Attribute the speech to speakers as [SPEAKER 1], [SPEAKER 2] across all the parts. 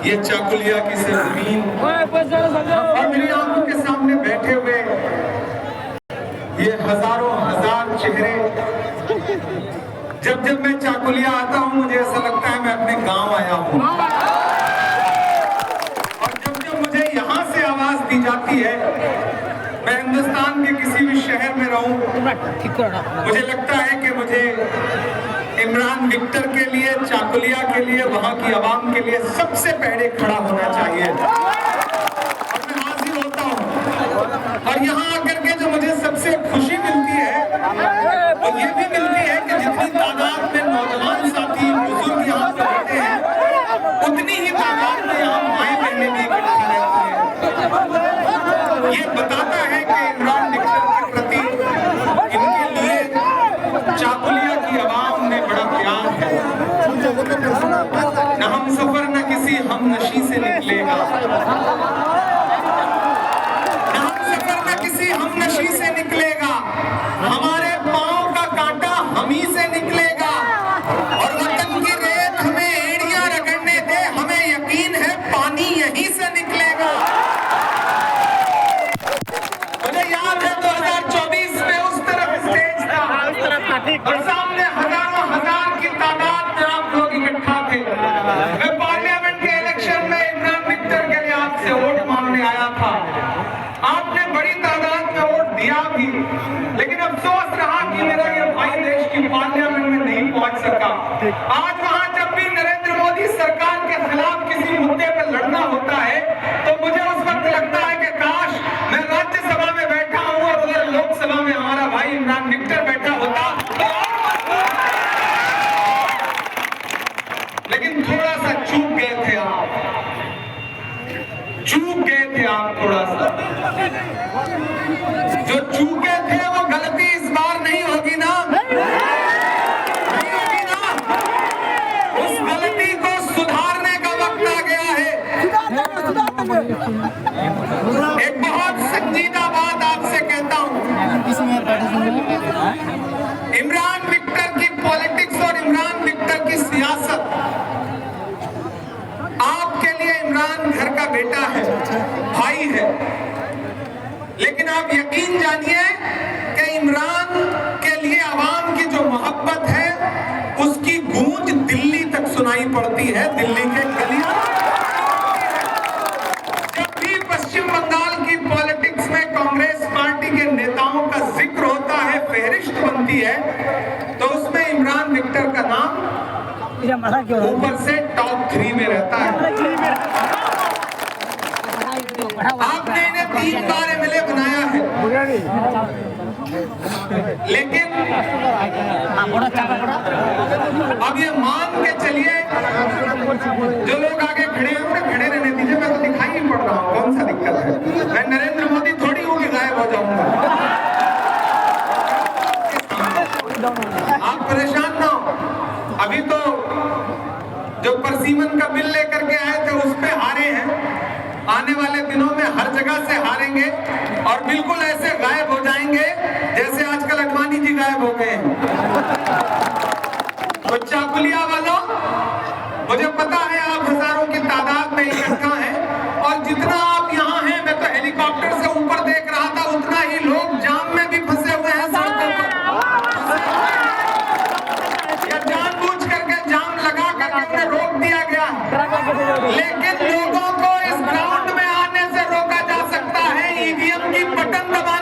[SPEAKER 1] ये चाकुलिया की सरजमीन और मेरी आंखों के सामने बैठे हुए ये हजारों हजार चेहरे, जब जब मैं चाकुलिया आता हूं मुझे ऐसा लगता है मैं अपने गांव आया हूं। और जब जब मुझे यहां से आवाज दी जाती है, मैं हिंदुस्तान के किसी भी शहर में रहूं, मुझे लगता है कि मुझे इमरान विक्टर के लिए, चाकुलिया के लिए, वहां की आवाम के लिए सबसे पहले खड़ा होना चाहिए। और मैं हाजिर होता हूं। और यहाँ आकर के जो मुझे सबसे खुशी मिलती है वो ये भी मिलती है कि जितनी तादाद में नौजवान साथी बुजुर्ग यहाँ पे रहते हैं, उतनी ही तादाद में यहाँ माएं बहनें भी इकट्ठी रहती हैं। ये बताता है कि इमरान विक्टर के प्रति इनके लिए चाकुलिया की आवाम में बड़ा प्यार है। न हम सफर न किसी हम नशी से निकलेगा, न हम सफर न किसी हम नशी से निकलेगा, हमारे पांव का कांटा हम ही से निकलेगा। और वतन की रेत हमें एड़ियां रगड़ने दे, हमें यकीन है पानी यहीं से निकलेगा। मुझे याद है 2024 में उस तरफ स्टेज था और सामने हजारों हजार की तादाद में आप लोग इकट्ठा थे। मैं पार्लियामेंट के इलेक्शन में इमरान विक्टर के लिए आपसे वोट मांगने आया था। आपने बड़ी तादाद में वोट दिया भी, लेकिन अफसोस रहा कि मेरा ये भाई देश की पार्लियामेंट में नहीं पहुंच सका। आज वहां जब भी नरेंद्र मोदी सरकार के खिलाफ किसी मुद्दे पर लड़ना होता है तो मुझे उस वक्त लगता है कि काश मैं राज्यसभा में बैठा हूं और उधर लोकसभा में हमारा भाई इमरान विक्टर बैठा होता। लेकिन थोड़ा सा चूक गए थे आप, चूक गए थे आप थोड़ा सा। जो चूके थे वो गलती इस बार नहीं होगी ना, नहीं होगी ना। उस गलती को सुधारने का वक्त आ गया है। एक बहुत संजीदा बात आपसे कहता हूं, इमरान विक्टर की पॉलिटिक्स और इमरान विक्टर की सियासत, आपके लिए इमरान घर का बेटा है, भाई है, लेकिन आप यकीन जानिए कि इमरान के लिए आवाम की जो मोहब्बत है उसकी गूंज दिल्ली तक सुनाई पड़ती है, दिल्ली के गलियों। जब भी पश्चिम बंगाल की पॉलिटिक्स में कांग्रेस पार्टी के नेताओं का जिक्र होता है, फहरिस्त बनती है, तो उसमें इमरान विक्टर का नाम ऊपर से टॉप 3 में रहता है। आपने इन्हें 3 बार एमएलए बनाया है, लेकिन अब ये मान के चलिए जो लोग आगे खड़े हैं उन्हें खड़े रहने दीजिए, मैं तो दिखाई नहीं पड़ रहा हूँ, कौन सा दिक्कत है। मैं नरेंद्र मोदी थोड़ी हूँ कि गायब हो जाऊंगा। आप परेशान ना हो। अभी तो जो परसीमन का बिल लेकर के आए थे उस पे हारे हैं, आने वाले दिनों में हर जगह से हारेंगे और बिल्कुल ऐसे गायब हो जाएंगे जैसे आजकल अडवाणी जी गायब हो गए हैं। तो चाकुलिया वालों, मुझे पता है आप हजारों की तादाद में इकट्ठा हैं और जितना आप यहाँ हैं, मैं तो हेलीकॉप्टर से ऊपर देख रहा था, उतना ही लोग जाम में भी फंसे हुए हैं सड़कों पर। या जानबूझ करके जाम लगा करके उन्हें रोक दिया गया, लेकिन लोगों को इस ग्राउंड में आने से रोका जा सकता है। ईवीएम की बटन दबा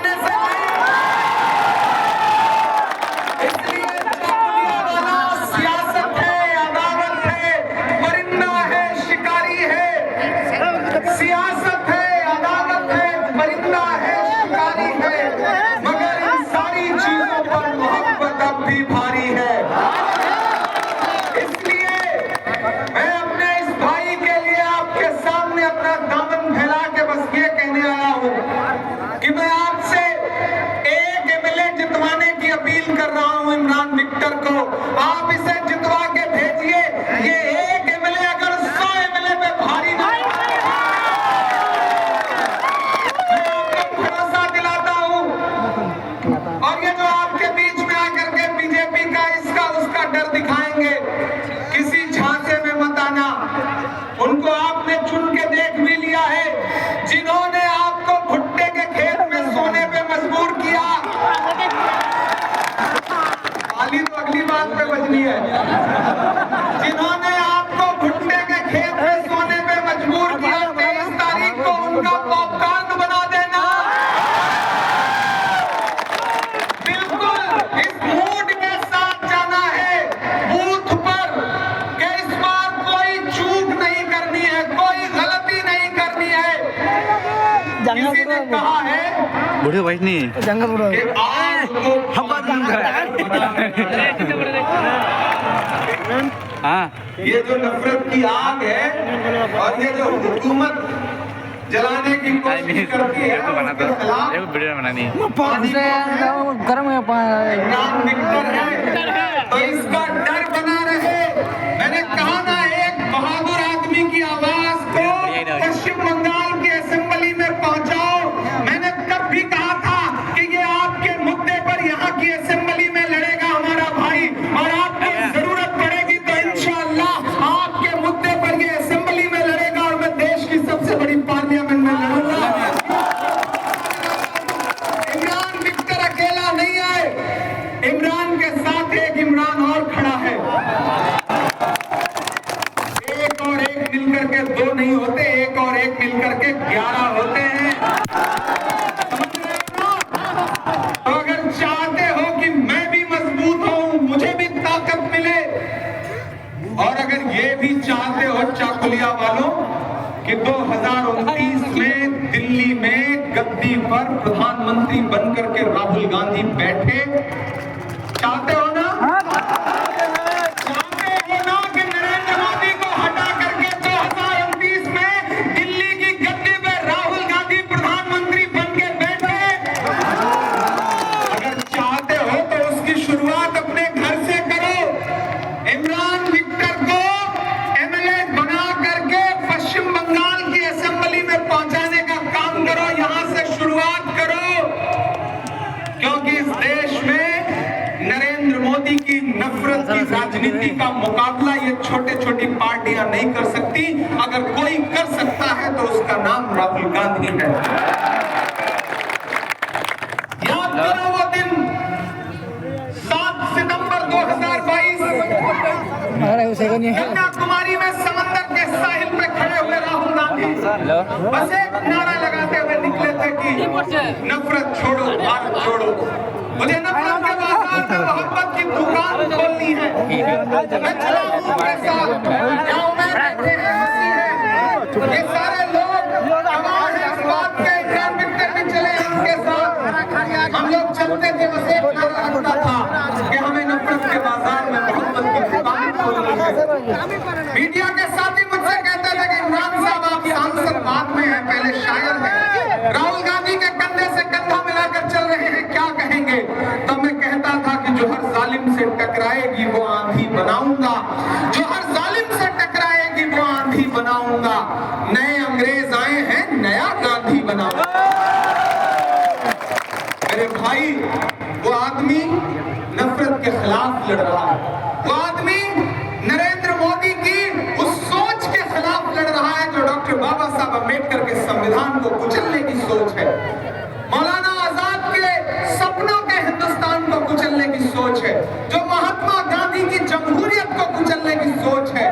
[SPEAKER 1] आपने चुन के देख भी लिया है, जिन्होंने आपको भुट्टे के खेत में सोने पे मजबूर किया। ताली तो अगली बात पे बजनी है। जिन्होंने आपको भुट्टे के खेत में सोने पे मजबूर किया, 23 तारीख को उनका पॉपकॉर्न बना देना। बिल्कुल इस मूड के साथ जाना है बूथ पर कि इस बार कोई चूक नहीं करनी है, कोई गलती नहीं करनी है। किसी ने कहा है
[SPEAKER 2] बूढ़े भाई नहीं
[SPEAKER 1] कि आज को
[SPEAKER 2] हाँ
[SPEAKER 1] ये जो नफरत की आग है और ये जो हुकूमत जलाने की कोशिश करती है, उसके खिलाफ
[SPEAKER 2] वीडियो बनानी
[SPEAKER 3] गर्म
[SPEAKER 1] इमरान विक्टर है, तो इसका डर बना रहे। मैंने कहा ना, एक बहादुर आदमी की आवाज को पश्चिम बंगाल की असेंबली में पहुंचाओ। मैंने तब भी कहा था कि ये आपके मुद्दे पर यहाँ की असेंबली में लड़ेगा हमारा भाई, और आपको जरूरत पड़ेगी तो इंशाअल्लाह आपके मुद्दे पर ये असेंबली में लड़ेगा और मैं देश की सबसे बड़ी पार्लियामेंट में लड़ूंगा। इमरान विक्टर अकेला नहीं है, इमरान के साथ एक इमरान और खड़ा है। एक और एक मिलकर के 2 नहीं होते, एक और एक मिलकर के 11 होते हैं। समझ रहे हो? तो अगर चाहते हो कि मैं भी मजबूत हूं, मुझे भी ताकत मिले, और अगर ये भी चाहते हो चाकुलिया वालों कि 2029 में दिल्ली में गद्दी पर प्रधानमंत्री बनकर के राहुल गांधी बैठे, चाहते हो ना? चाहते हो ना कि नरेंद्र मोदी को हटा करके 2029 में दिल्ली की गद्दी पे राहुल गांधी प्रधानमंत्री बन के बैठे? अगर चाहते हो तो उसकी शुरुआत अपने घर से करो। इमरान विक्टर को एमएलए बना करके पश्चिम बंगाल की असेंबली में पहुंचाने का काम करो, यहां से शुरुआत करो। क्योंकि इस देश में नरेंद्र मोदी की नफरत की राजनीति का मुकाबला ये छोटे छोटी पार्टियां नहीं कर सकती। अगर कोई कर सकता है तो उसका नाम राहुल गांधी है। याद करो वो दिन 7 सितंबर 2022 कन्याकुमारी में समंदर के साहिल पे खड़े हुए राहुल गांधी बस एक नारा लगाते हुए निकले थे कि नफरत छोड़ो, भारत छोड़ो। मुझे नफरत के बाजार में मोहब्बत की दुकान खोलनी है। मैं चला हूं उनके साथ, गाँव में रहते हैं, हंसी है। ये सारे लोग गवाह हैं इस बात के। इमरान विक्टर भी चले हैं उनके साथ। हम लोग चलते थे, बस एक नारा लगता था कि हमें नफरत के बाजार में मोहब्बत की दुकान खोलनी है। मीडिया के साथी मुझसे कहते थे कि इमरान साहब आप सांसद बाद में हैं, पहले शायर हैं, राहुल गांधी के कंधे से कंधा मिलाकर चल रहे हैं, क्या कहेंगे? तब मैं कहता था कि जो हर जालिम से टकराएगी वो आंधी बनाऊंगा, जो हर जालिम से टकराएगी वो आंधी बनाऊंगा। नए अंग्रेज आए हैं, नया गांधी बनाऊंगा। मेरे भाई, वो आदमी नफरत के खिलाफ लड़ रहा है, वो आदमी नरेंद्र मोदी की उस सोच के खिलाफ लड़ रहा है जो डॉक्टर बाबा साहब अम्बेडकर के संविधान को कुचलने की सोच है, मौलाना आजाद के सपनों के हिंदुस्तान को कुचलने की सोच है, जो महात्मा गांधी की जमहूरियत को कुचलने की सोच है।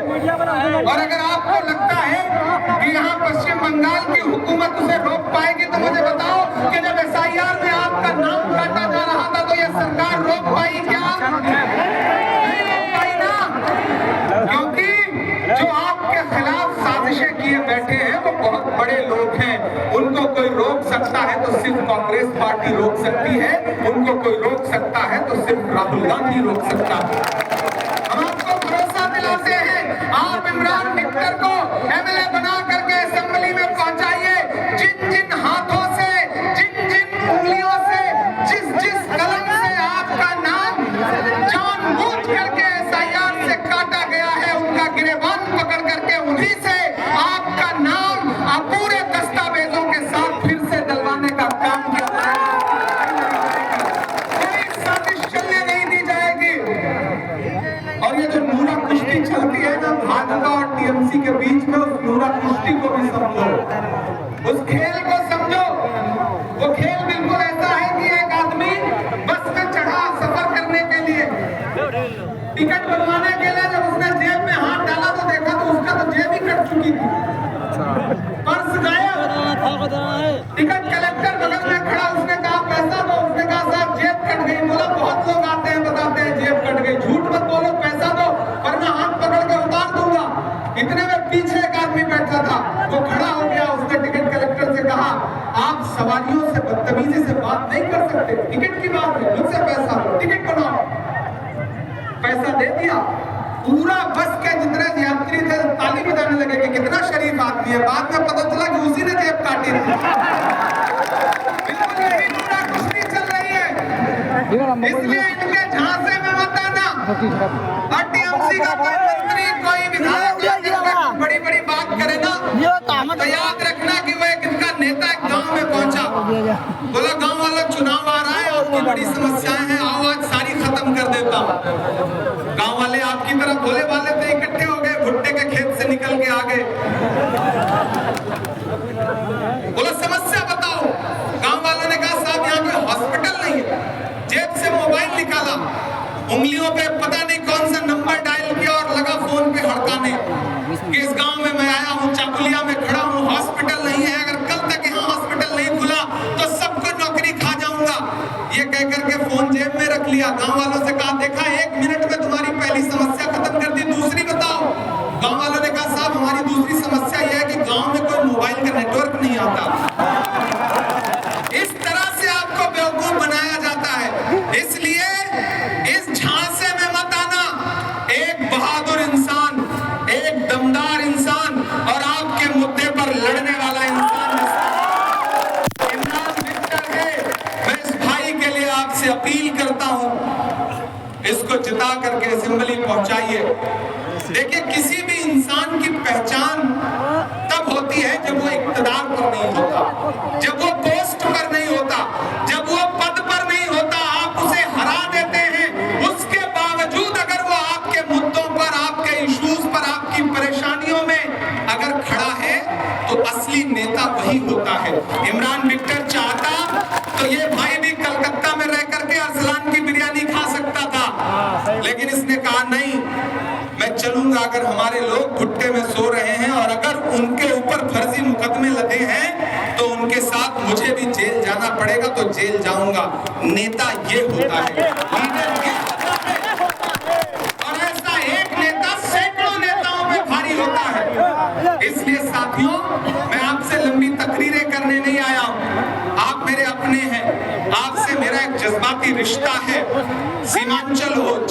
[SPEAKER 1] और अगर आपको लगता है कि यहाँ पश्चिम बंगाल की हुकूमत उसे रोक पाएगी तो मुझे बताओ कि जब SIR में आपका नाम काटा जा रहा था तो यह सरकार रोक पाई क्या? नहीं रोक पाई ना, क्योंकि जो आपके खिलाफ साजिशें किए बैठे हैं वो बहुत बड़े लोग हैं। उनको कोई रोक सकता है तो सिर्फ कांग्रेस पार्टी रोक सकती है, उनको कोई रोक सकता है तो सिर्फ राहुल गांधी रोक सकता है। हम आपको भरोसा दिलाते हैं, आप इमरान विक्टर को एमएलए बना करके असेंबली में पहुंचाइए। जिन जिन हाथों से, जिन जिन उंगलियों से, जिस जिस कलम से आपका नाम जानबूझ करके SIR से काटा गया है, उनका गिरेबान पकड़ करके उन्हीं से आपका नाम पूरे दस्तावेजों के साथ फिर से डलवाने का काम किया जाएगा। कोई साजिश चलने नहीं दी जाएगी। और ये जो मूरा कुश्ती चलती है ना भाजपा और TMC के बीच मुष्टि को भी समझो, उस खेल को समझो। वो खेल बिल्कुल ऐसा है कि एक आदमी बस में चढ़ा सफर करने के लिए, टिकट बनवाने के लिए जब उसने जेब में हाथ डाला तो देखा तो उसका तो जेब ही कट चुकी थी, पर्स गायब। टिकट कलेक्टर बगल में खड़ा, उसने कहा पैसा दो, उसने कहा साहब जेब कट गई। बोला बहुत लोग आते हैं बताते हैं जेब कट गई, झूठ मत बोलो, पैसा दो वरना हाथ पकड़ के उतार दूंगा। इतने में पीछे एक आदमी बैठा था, वो खड़ा हो गया, उसने टिकट कलेक्टर से कहा आप सवारियों से बदतमीजी से बात नहीं कर सकते, टिकट की बात है, मुझसे पैसा लो, टिकट बनाओ। पैसा दे दिया। पूरा बस के जितने यात्री थे ताली बजाने लगे कि कितना शरीफ आदमी है। बाद में पता चला कि उसी ने जेब काटी थी। बिल्कुल यही पूरा कुश्ती चल रही है, इसलिए इनके झांसे में मत आना। और टीएमसी का कोई मंत्री, कोई विधायक बड़ी बड़ी बात करे ना तो याद रखना कि वो एक इनका नेता एक गाँव में पहुंचा, बोला गाँव वालों चुनाव आ रहा है, आपकी बड़ी समस्याएं हैं, आओ आज सारी खत्म कर देता हूँ। गांव वाले आपकी तरह भोले वाले थे, इकट्ठे हो गए, भुट्टे के खेत से निकल के आ गए। बोला समस्या बताओ। गांव वालों ने कहा साहब यहाँ पे हॉस्पिटल नहीं है। जेब से मोबाइल निकाला, उंगलियों पे पता नहीं कौन सा नंबर डायल किया और लगा फोन पे हड़काने कि इस गांव में मैं आया हूँ, चाकुलिया में खड़ा हूँ, हॉस्पिटल नहीं है, अगर कल तक यहाँ हॉस्पिटल नहीं खुला तो सबको नौकरी खा जाऊंगा। ये कह करके फोन जेब में रख लिया। गांव वालों से कहा देखा 1 मिनट में तुम्हारी पहली समस्या खत्म कर दी, दूसरी बताओ। गांव वालों ने कहा साहब हमारी दूसरी समस्या यह है कि गांव में कोई मोबाइल का नेटवर्क नहीं आता। इस तरह से आपको बेवकूफ बनाया जाता है, इसलिए इस झांसे में मत आना। एक बहादुर इंसान, एक दमदार इंसान और आपके मुद्दे पर लड़ने वाला इंसान इमरान विक्टर है। मैं इस भाई के लिए आपसे अपील करता हूं, इसको जिता करके असेंबली पहुंचाइए। देखिए किसी भी इंसान की पहचान तब होती है जब वो इक्तदार पर नहीं होता, जब वो पोस्ट पर नहीं होता, जब वो पद पर नहीं होता, आप उसे हरा देते हैं। उसके बावजूद अगर वो आपके मुद्दों पर, आपके इश्यूज पर, आपकी परेशानियों में अगर खड़ा है तो असली नेता वही होता है। इमरान विक्टर चाहता तो ये भाई भी कलकत्ता में रह करके अरसलान की बिरयानी खा सकता था, लेकिन इसने कहा नहीं, मैं चलूंगा अगर हमारे लोग भुट्टे में सो रहे हैं और अगर उनके ऊपर फर्जी मुकदमे लगे हैं तो उनके साथ मुझे भी जेल जाना पड़ेगा तो जेल जाऊंगा। नेता ये होता है, लीडर ये होता है। और ऐसा एक नेता सैकड़ों नेताओं में भारी होता है। इसलिए साथियों मैं आपसे लंबी तकरीरें करने नहीं आया हूं, आप मेरे अपने हैं, आपसे मेरा एक जज्बाती रिश्ता है। सीमांचल हो,